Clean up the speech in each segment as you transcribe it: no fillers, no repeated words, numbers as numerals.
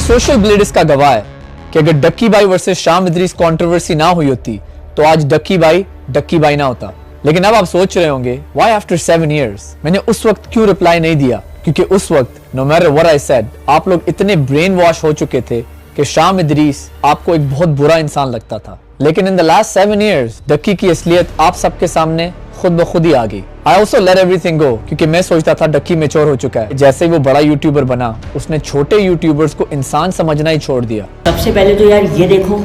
Social blade इसका गवाह है कि अगर डक्की भाई वर्सेस शाम इदरीस कंट्रोवर्सी ना हुई होती तो आज डक्की भाई ना होता। लेकिन अब आप सोच रहे होंगे व्हाई आफ्टर 7 years मैंने उस वक्त क्यों रिप्लाई नहीं दिया, क्योंकि उस वक्त no matter what I said आप लोग इतने ब्रेन वॉश हो चुके थे कि शाम इदरीस आपको एक बहुत बुरा इंसान लगता था। लेकिन इन द लास्ट 7 years डक्की की असलियत आप सबके सामने खुद ब खुद ही आ गई। आई ऑल्सो लेट एवरीथिंग गो, क्योंकि मैं सोचता था डक्की मैच्योर हो चुका है। जैसे ही वो बड़ा यूट्यूबर बना उसने छोटे यूट्यूबर्स को इंसान समझना ही छोड़ दिया। सबसे पहले तो यार ये देखो,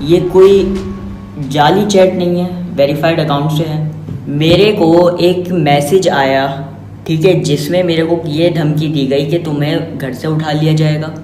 ये कोई जाली चैट नहीं है, वेरीफाइड अकाउंट से है। मेरे को एक मैसेज आया, ठीक है, जिसमें मेरे को ये धमकी दी गई कि तुम्हें घर से उठा लिया जाएगा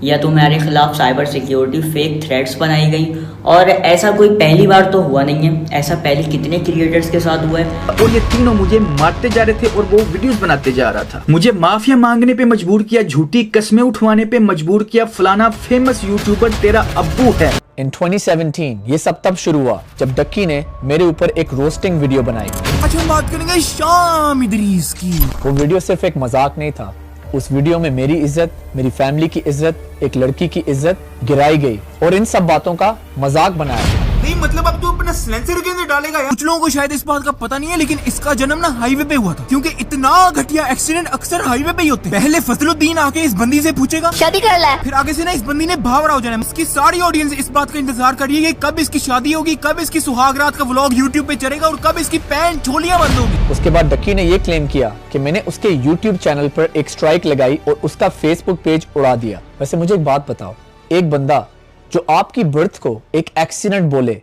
या तुम्हारे खिलाफ साइबर सिक्योरिटी फेक थ्रेट्स बनाई गई। और ऐसा कोई पहली बार तो हुआ नहीं है, ऐसा पहले कितने क्रिएटर्स के साथ हुआ है। और ये तीनों मुझे मारते जा रहे थे और वो वीडियोस बनाते जा रहा था। मुझे माफिया मांगने पे मजबूर किया, झूठी कस्में उठवाने पे मजबूर किया, फलाना फेमस यूट्यूबर तेरा अब्बू है। इन 2017 ये सब तब शुरू हुआ जब डक्की ने मेरे ऊपर एक रोस्टिंग वीडियो बनाई। आज हम बात करेंगे शाम इदरीस की। वो वीडियो सिर्फ एक मजाक नहीं था, उस वीडियो में मेरी इज्जत, मेरी फैमिली की इज्जत, एक लड़की की इज्जत गिराई गई और इन सब बातों का मजाक बनाया गया। नहीं मतलब अब तू अपना सिलेंसर के अंदर डालेगा यार। कुछ लोगों को शायद इस बात का पता नहीं है, लेकिन इसका जन्म ना हाईवे पे हुआ था, क्योंकि इतना घटिया एक्सीडेंट अक्सर हाईवे पे ही होते हैं। पहले फजलुद्दीन आके इस बंदी से पूछेगा शादी कर ले, फिर आगे से ना इस बंदी ने भावरा हो जाना। इसकी सारी ऑडियंस इस बात का इंतजार कर रही है कि कब इसकी शादी होगी, कब इसकी सुहागरात का व्लॉग यूट्यूब पे चलेगा और कब इसकी पैंट छोलियां बंद होगी। उसके बाद डक्की ने ये क्लेम किया कि मैंने उसके यूट्यूब चैनल पर एक स्ट्राइक लगाई और उसका फेसबुक पेज उड़ा दिया। वैसे मुझे एक बात बताओ, एक बंदा जो आपकी बर्थ को एक एक्सीडेंट बोले,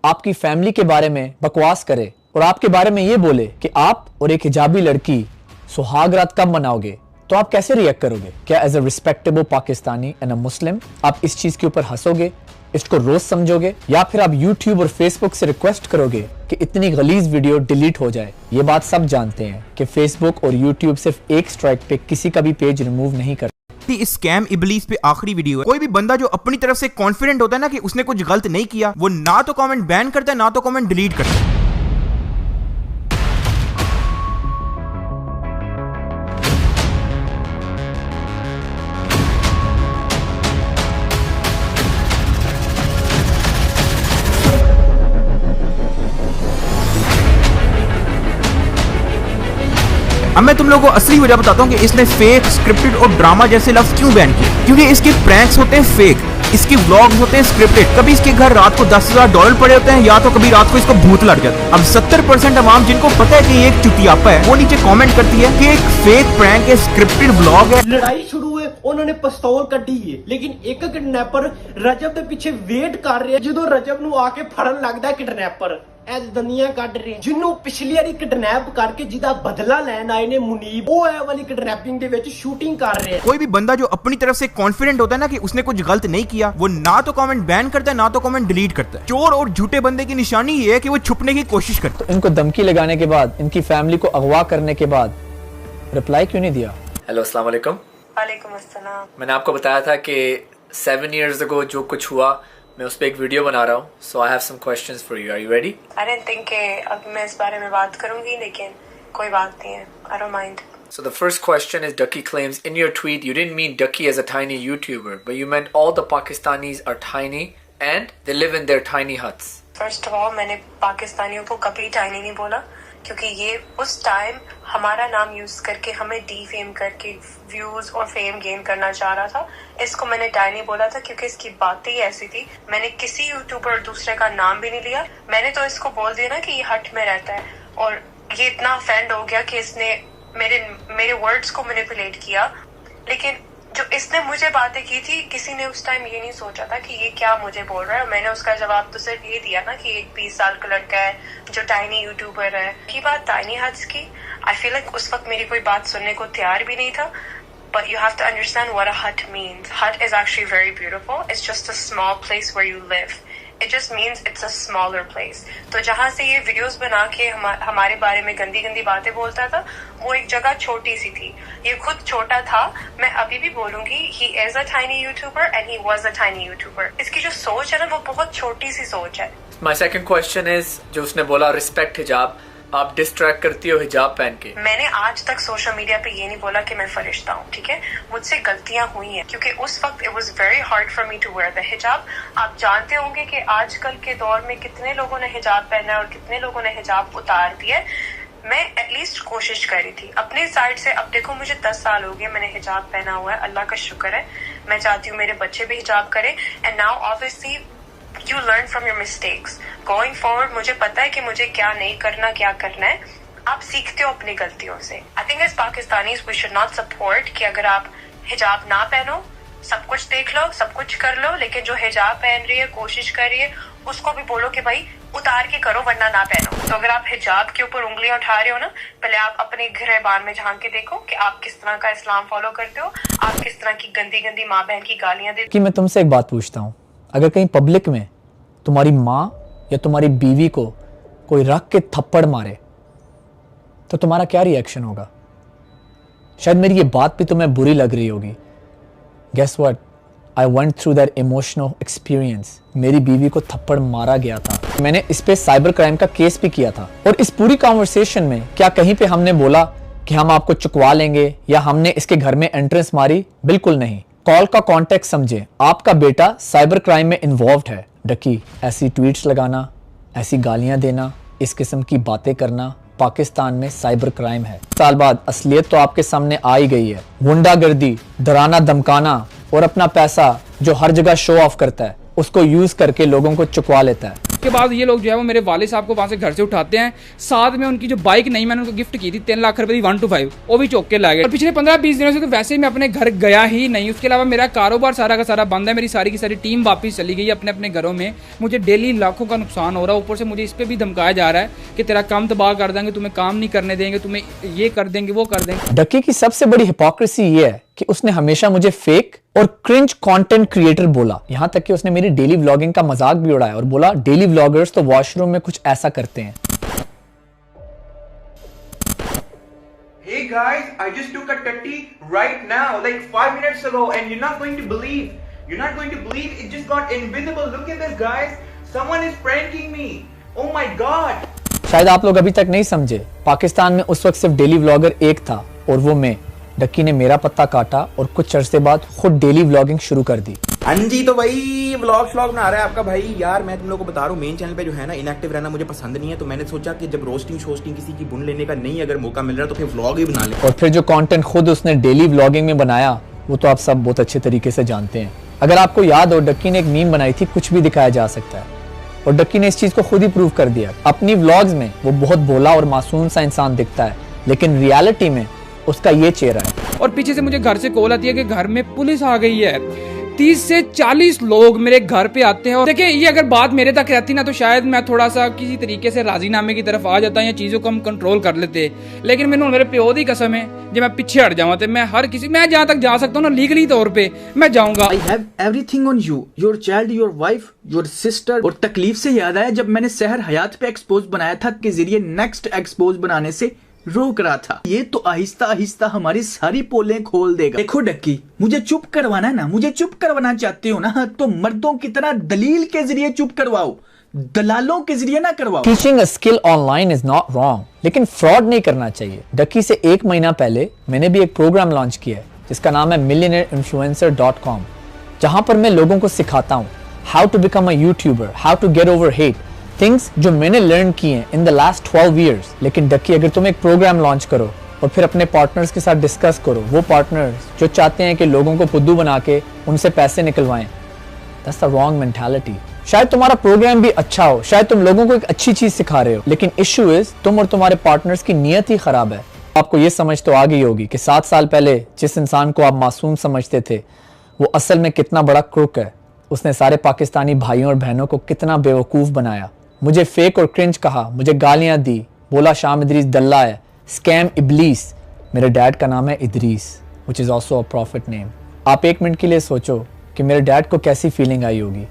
आपकी फैमिली के बारे में बकवास करे और आपके बारे में ये बोले कि आप और एक हिजाबी लड़की सुहागरात कब मनाओगे, तो आप कैसे रिएक्ट करोगे? क्या as a respectable Pakistani and a Muslim आप इस चीज के ऊपर हंसोगे, इसको रोज समझोगे, या फिर आप यूट्यूब और फेसबुक से रिक्वेस्ट करोगे कि इतनी गलीज वीडियो डिलीट हो जाए? ये बात सब जानते हैं कि फेसबुक और यूट्यूब सिर्फ एक स्ट्राइक पे किसी का भी पेज रिमूव नहीं करते। इस स्कैम इबलीस पे आखिरी वीडियो है। कोई भी बंदा जो अपनी तरफ से कॉन्फिडेंट होता है ना कि उसने कुछ गलत नहीं किया, वो ना तो कमेंट बैन करता है ना तो कमेंट डिलीट करता है। अब मैं तुम लोगों को असली वजह बताता हूँ कि इसने फेक, स्क्रिप्टेड और ड्रामा जैसे लफ्ज क्यों बैन किए। क्योंकि इसके प्रैंक्स होते हैं फेक, इसके व्लॉग्स होते हैं स्क्रिप्टेड। कभी इसके घर रात को $10,000 पड़े होते हैं या तो कभी रात को इसको भूत लग जाता है। अब 70% अवाम जिनको पता है कि ये एक चुतियापा है, वो नीचे कमेंट करती है कि एक फेक प्रैंक है, स्क्रिप्टेड व्लॉग है। लड़ाई शुरू हुए उन्होंने पिस्तौल कड्ढी है, लेकिन एक किडनैपर रजब के पीछे वेट कर रहे जो रजब नू आके फड़न लगता किडनैपर ਐ ਦੁਨੀਆ ਕੱਢ ਰਹੇ ਜਿਹਨੂੰ ਪਿਛਲੀ ਵਾਰੀ ਕਿਡਨੈਪ ਕਰਕੇ ਜਿਹਦਾ ਬਦਲਾ ਲੈਣ ਆਏ ਨੇ ਮੁਨੀਬ, ਉਹ ਐ ਵਾਲੀ ਕਿਡਨੈਪਿੰਗ ਦੇ ਵਿੱਚ ਸ਼ੂਟਿੰਗ कर रहे हैं। कोई भी बंदा जो अपनी तरफ से कॉन्फिडेंट होता है ना कि उसने कुछ गलत नहीं किया, वो ना तो कमेंट बैन करता है ना तो कमेंट डिलीट करता है। चोर और झूठे बंदे की निशानी ये है कि वो छुपने की कोशिश करता है। तो इनको धमकी लगाने के बाद, इनकी फैमिली को अगवा करने के बाद रिप्लाई क्यों नहीं दिया? हेलो अस्सलाम वालेकुम। वालेकुम अस्सलाम। मैंने आपको बताया था कि 7 years ago जो कुछ हुआ मैं उस पर एक वीडियो बना रहा हूँ, so I have some questions for you. Are you ready? I didn't think कि अब मैं इस बारे में बात करूंगी, लेकिन कोई बात नहीं है, I don't mind. So the first question is, Ducky claims in your tweet you didn't mean Ducky as a tiny YouTuber, but you meant all the Pakistanis are tiny and they live in their tiny huts. First of all, मैंने पाकिस्तानियों को कभी tiny नहीं बोला, क्योंकि ये उस time हमारा नाम यूज करके हमें डीफेम करके व्यूज और फेम गेन करना चाह रहा था। इसको मैंने टाइनी बोला था क्योंकि इसकी बातें ही ऐसी थी। मैंने किसी यूट्यूबर दूसरे का नाम भी नहीं लिया, मैंने तो इसको बोल दिया ना कि ये हट में रहता है, और ये इतना ऑफेंड हो गया कि इसने मेरे वर्ड्स को मैनिपुलेट किया। लेकिन जो इसने मुझे बातें की थी, किसी ने उस टाइम ये नहीं सोचा था कि ये क्या मुझे बोल रहा है। और मैंने उसका जवाब तो सिर्फ ये दिया ना कि एक 20 साल का लड़का है जो टाइनी यूट्यूबर है। की बात टाइनी हट्स की, आई फील लाइक उस वक्त मेरी कोई बात सुनने को तैयार भी नहीं था। But you have to understand what a hut means. Hut is actually very beautiful. It's just a small place where you live. It just means it's a smaller place. तो जहाँ से ये वीडियोस बना के हमारे बारे में गंदी गंदी बातें बोलता था, वो एक जगह छोटी सी थी। ये खुद छोटा था। मैं अभी भी बोलूंगी he is a tiny YouTuber and he was a tiny YouTuber. इसकी जो सोच है ना, वो बहुत छोटी सी सोच है। My second question is, जो उसने बोला respect hijab, आप डिस्ट्रैक्ट करती हो हिजाब पहन के। मैंने आज तक सोशल मीडिया पे ये नहीं बोला कि मैं फरिश्ता हूँ, ठीक है। मुझसे गलतियां हुई हैं क्योंकि उस वक्त it was very hard for me to wear the hijab. आप जानते होंगे कि आजकल के दौर में कितने लोगों ने हिजाब पहना है और कितने लोगों ने हिजाब उतार दिया। मैं एटलीस्ट कोशिश करी थी अपनी साइड से। अब देखो मुझे 10 साल हो गए मैंने हिजाब पहना हुआ है, अल्लाह का शुक्र है। मैं चाहती हूँ मेरे बच्चे भी हिजाब करें। And now obviously you learn from your mistakes going forward. मुझे पता है कि मुझे क्या नहीं करना, क्या करना है। आप सीखते हो अपनी गलतियों से। I think as Pakistanis we should not support कि अगर आप हिजाब ना पहनो, सब कुछ देख लो, सब कुछ कर लो, लेकिन जो हिजाब पहन रही है, कोशिश कर रही है, उसको भी बोलो कि भाई उतार के करो वरना ना पहनो। तो अगर आप हिजाब के ऊपर उंगलियां उठा रहे हो ना, पहले आप अपने गिरबान में झांक के देखो कि आप किस तरह का इस्लाम फॉलो करते हो, आप किस तरह की गंदी गंदी माँ बहन की गालियां देते हो। कि मैं तुमसे एक बात पूछता हूँ, अगर कहीं पब्लिक में तुम्हारी माँ या तुम्हारी बीवी को कोई रख के थप्पड़ मारे तो तुम्हारा क्या रिएक्शन होगा? शायद मेरी ये बात भी तुम्हें बुरी लग रही होगी। Guess what? I went through that emotional experience. मेरी बीवी को थप्पड़ मारा गया था। मैंने इस पे साइबर क्राइम का केस भी किया था। और इस पूरी कॉन्वर्सेशन में क्या कहीं पे हमने बोला कि हम आपको चुकवा लेंगे या हमने इसके घर में एंट्रेंस मारी? बिल्कुल नहीं। कॉल का कॉन्टेक्स्ट समझे, आपका बेटा साइबर क्राइम में इन्वॉल्व्ड है। डकी, ऐसी ट्वीट्स लगाना, ऐसी गालियां देना, इस किस्म की बातें करना पाकिस्तान में साइबर क्राइम है। साल बाद असलियत तो आपके सामने आ ही गई है। गुंडागर्दी, डराना धमकाना और अपना पैसा जो हर जगह शो ऑफ करता है उसको यूज करके लोगों को चुकवा लेता है। उसके बाद ये लोग जो है वो मेरे वालिद साहब को वहाँ से घर से उठाते हैं। साथ में उनकी जो बाइक नहीं मैंने उनको गिफ्ट की थी 3 लाख रुपए की 1 to 5, वो भी चौक के ला गए। और पिछले 15-20 दिनों से तो वैसे ही मैं अपने घर गया ही नहीं। उसके अलावा मेरा कारोबार सारा का सारा बंद है। मेरी सारी की सारी टीम वापस चली गई अपने अपने घरों में। मुझे डेली लाखों का नुकसान हो रहा है। ऊपर से मुझे इस पर भी धमकाया जा रहा है कि तेरा काम तबाह कर देंगे, तुम्हें काम नहीं करने देंगे, तुम्हें ये कर देंगे, वो कर देंगे। डकी की सबसे बड़ी हिपोक्रेसी ये है कि उसने हमेशा मुझे फेक और क्रिंज कंटेंट क्रिएटर बोला। यहां तक कि उसने मेरी डेली व्लॉगिंग का मजाक भी उड़ाया और बोला डेली व्लॉगर्स तो वॉशरूम में कुछ ऐसा करते हैं। Hey guys, I just took a tutty right now, like 5 minutes ago, and you're not going to believe. You're not going to believe it just got invisible. Look at this, guys. Someone is pranking me. Oh my god. शायद आप लोग अभी तक नहीं समझे, पाकिस्तान में उस वक्त सिर्फ डेली व्लॉगर एक था और वो मैं। डक्की ने मेरा पत्ता काटा और कुछ अरसे बाद खुद डेली व्लॉगिंग शुरू कर दी। हाँ जी, तो भाई व्लॉग बना रहा है आपका भाई। यार मैं तुम लोगों को बता रहा हूँ, मेन चैनल पे जो है ना इनएक्टिव रहना मुझे पसंद नहीं है। तो मैंने सोचा कि जब रोस्टिंग किसी की बुन लेने का नहीं अगर मौका मिल रहा तो फिर व्लॉग ही बना ले। और फिर जो कंटेंट खुद उसने डेली व्लॉगिंग में बनाया वो तो आप सब बहुत अच्छे तरीके से जानते हैं। अगर आपको याद हो, डक्की ने एक मीम बनाई थी, कुछ भी दिखाया जा सकता है, और डक्की ने इस चीज को खुद ही प्रूव कर दिया। अपनी व्लॉग्स में वो बहुत भोला और मासूम सा इंसान दिखता है, लेकिन रियलिटी में उसका ये चेहरा है। और पीछे से मुझे घर से कॉल आती है कि घर में पुलिस आ गई है। 30 से 40 लोग मेरे घर पे आते हैं। और देखिए, ये अगर बात मेरे तक रहती ना तो शायद मैं थोड़ा सा किसी तरीके से राजीनामे की तरफ आ जाता या चीज़ों को हम कंट्रोल कर लेते। लेकिन मैंने मेरे प्यो दी कसम है, जब मैं पीछे हट जाऊँ तो मैं जहाँ तक जा सकता हूँ ना लीगली तौर पे मैं जाऊँगा। I have everything on you, your child, your wife, your sister। और तकलीफ से याद आया जब मैंने सहर हयात पे एक्सपोज बनाया था के जरिए नेक्स्ट एक्सपोज बनाने से रोक रहा था। ये तो आहिस्ता आहिस्ता हमारी सारी पोलें खोल देगा। देखो डक्की, मुझे चुप करवाना है ना, मुझे चुप करवाना चाहते हो ना, तो मर्दों की तरह दलील के जरिए चुप करवाओ, दलालों के जरिए ना करवाओ। Teaching a skill online is not wrong, लेकिन फ्रॉड नहीं करना चाहिए। डक्की से 1 महीना पहले मैंने भी एक प्रोग्राम लॉन्च किया है जिसका नाम है millionairinfluencer.com, जहां पर मैं लोगों को सिखाता हूं how to become a YouTuber, how to get over hate, things जो मैंने लर्न किए हैं इन द लास्ट 12 years। लेकिन डक्की, अगर तुम एक प्रोग्राम लॉन्च करो और फिर अपने पार्टनर्स के साथ डिस्कस करो, वो पार्टनर्स जो चाहते हैं कि लोगों को फुद्दू बना के उनसे पैसे निकलवाएं, दैट्स द रॉन्ग मेंटालिटी। शायद तुम्हारा प्रोग्राम भी अच्छा हो, शायद तुम लोगों को एक अच्छी चीज सिखा रहे हो, लेकिन इश्यू इज तुम और तुम्हारे पार्टनर्स की नीयत ही खराब है। आपको ये समझ तो आ गई होगी कि 7 साल पहले जिस इंसान को आप मासूम समझते थे वो असल में कितना बड़ा क्रूक है। उसने सारे पाकिस्तानी भाइयों और बहनों को कितना बेवकूफ बनाया। मुझे फेक और क्रिंज कहा, मुझे गालियां दी, बोला शाम इदरीस दल्ला है, स्कैम इबलीस। मेरे डैड का नाम है Idris, which is also a profit name. आप 1 मिनट के लिए सोचो कि मेरे डैड को कैसी फीलिंग आई होगी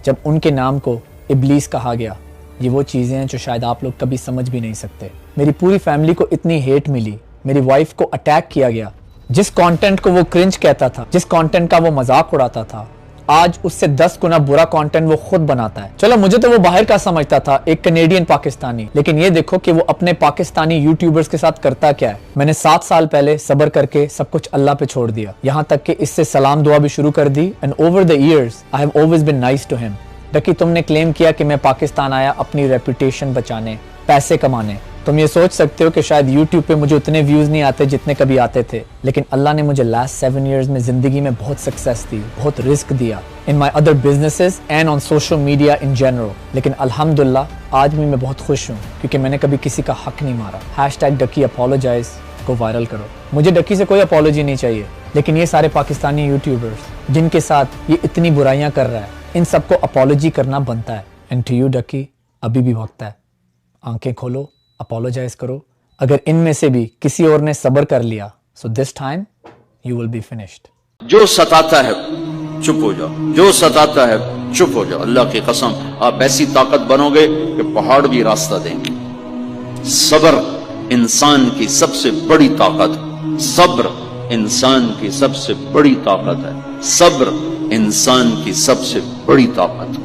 जब उनके नाम को इबलीस कहा गया। ये वो चीज़ें हैं जो शायद आप लोग कभी समझ भी नहीं सकते। मेरी पूरी फैमिली को इतनी हेट मिली, मेरी वाइफ को अटैक किया गया। जिस कंटेंट को वो क्रिंज कहता था, जिस कंटेंट का वो मजाक उड़ाता था, आज उससे 10 गुना बुरा कंटेंट वो खुद बनाता है। चलो मुझे तो वो बाहर का समझता था, एक कनेडियन पाकिस्तानी, लेकिन ये देखो कि वो अपने पाकिस्तानी यूट्यूबर्स के साथ करता क्या है। मैंने 7 साल पहले सब्र करके सब कुछ अल्लाह पे छोड़ दिया, यहाँ तक कि इससे सलाम दुआ भी शुरू कर दी। And over the years I have always been nice to him. Ducky, तुमने क्लेम किया कि मैं पाकिस्तान आया अपनी रेपुटेशन बचाने, पैसे कमाने। तुम ये सोच सकते हो कि शायद YouTube पे मुझे उतने व्यूज नहीं आते जितने कभी आते थे, लेकिन अल्लाह ने मुझे लास्ट 7 इयर्स में जिंदगी में बहुत सक्सेस दी, बहुत रिस्क दिया in my other businesses and on social media in general. लेकिन अल्हम्दुलिल्लाह आज भी मैं बहुत खुश हूँ क्योंकि मैंने कभी किसी का हक नहीं मारा। #डकी अपोलोजाइज को वायरल करो। मुझे डकी से कोई अपोलॉजी नहीं चाहिए, लेकिन ये सारे पाकिस्तानी यूट्यूबर्स जिनके साथ ये इतनी बुराइयां कर रहा है, इन सबको अपोलॉजी करना बनता है। एंड टू यू डकी, अभी भी वक्त है, आंखें खोलो, अपोलोजाइज करो। अगर इनमें से भी किसी और ने सब्र कर लिया, so this time you will be finished. जो सताता है चुप हो जाओ, जो सताता है चुप हो जाओ। अल्लाह की कसम, आप ऐसी ताकत बनोगे कि पहाड़ भी रास्ता देंगे। सब्र इंसान की सबसे बड़ी ताकत, सब्र इंसान की सबसे बड़ी ताकत है, सब्र इंसान की सबसे बड़ी ताकत।